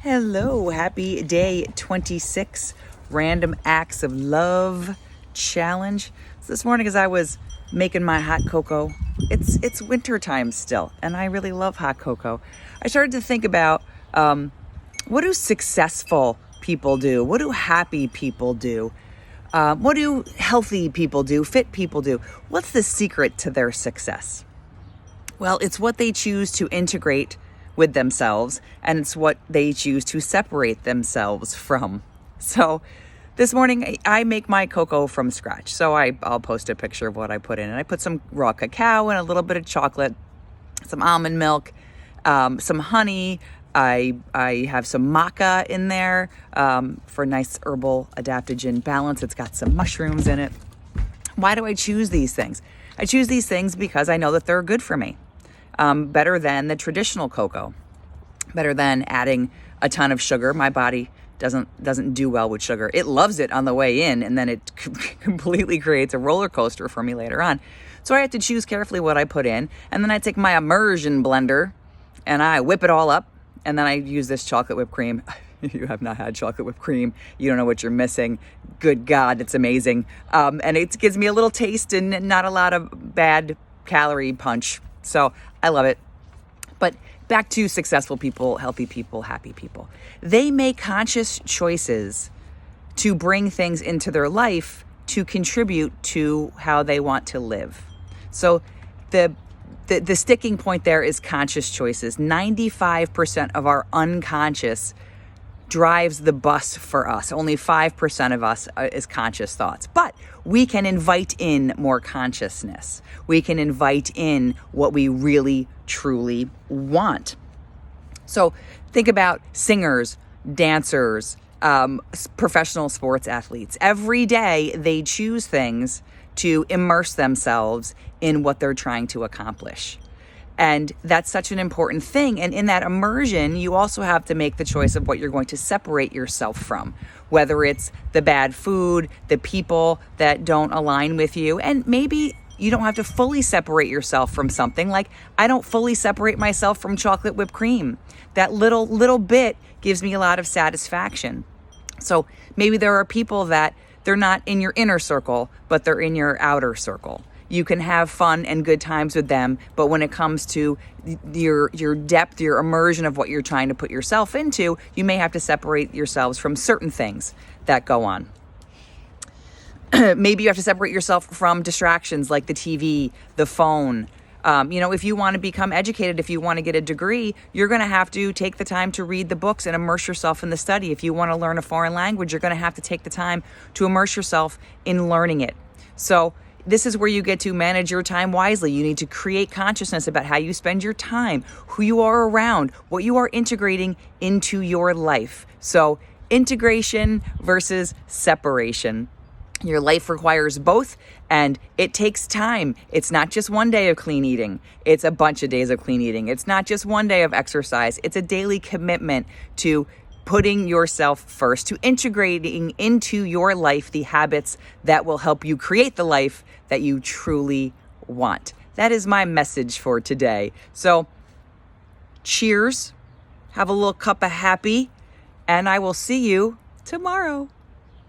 Hello, happy day 26, random acts of love challenge. So this morning as I was making my hot cocoa, it's winter time still, and I really love hot cocoa. I started to think about what do successful people do? What do happy people do? What do healthy people do? Fit people do? What's the secret to their success? Well, it's what they choose to integrate with themselves, and it's what they choose to separate themselves from. So this morning I make my cocoa from scratch. So I'll post a picture of what I put in. And I put some raw cacao and a little bit of chocolate, some almond milk, some honey. I have some maca in there for nice herbal adaptogen balance. It's got some mushrooms in it. Why do I choose these things? I choose these things because I know that they're good for me. Better than the traditional cocoa, better than adding a ton of sugar. My body doesn't do well with sugar. It loves it on the way in, and then it completely creates a roller coaster for me later on. So I have to choose carefully what I put in, and then I take my immersion blender and I whip it all up, and then I use this chocolate whipped cream. If you have not had chocolate whipped cream, you don't know what you're missing. Good God, it's amazing. And it gives me a little taste and not a lot of bad calorie punch. So I love it. But back to successful people, healthy people, happy people. They make conscious choices to bring things into their life to contribute to how they want to live. So the sticking point there is conscious choices. 95% of our unconscious drives the bus for us. Only 5% of us is conscious thoughts. But we can invite in more consciousness. We can invite in what we really, truly want. So think about singers, dancers, professional sports athletes. Every day they choose things to immerse themselves in what they're trying to accomplish. And that's such an important thing. And in that immersion, you also have to make the choice of what you're going to separate yourself from, whether it's the bad food, the people that don't align with you. And maybe you don't have to fully separate yourself from something. Like I don't fully separate myself from chocolate whipped cream. That little bit gives me a lot of satisfaction. So maybe there are people that they're not in your inner circle, but they're in your outer circle. You can have fun and good times with them, but when it comes to your depth, your immersion of what you're trying to put yourself into, you may have to separate yourselves from certain things that go on. Maybe you have to separate yourself from distractions like the TV, the phone. If you want to become educated, if you want to get a degree, you're going to have to take the time to read the books and immerse yourself in the study. If you want to learn a foreign language, you're going to have to take the time to immerse yourself in learning it. So this is where you get to manage your time wisely. You need to create consciousness about how you spend your time, who you are around, what you are integrating into your life. So integration versus separation. Your life requires both, and it takes time. It's not just one day of clean eating. It's a bunch of days of clean eating. It's not just one day of exercise. It's a daily commitment to putting yourself first, to integrating into your life the habits that will help you create the life that you truly want. That is my message for today. So cheers, have a little cup of happy, and I will see you tomorrow.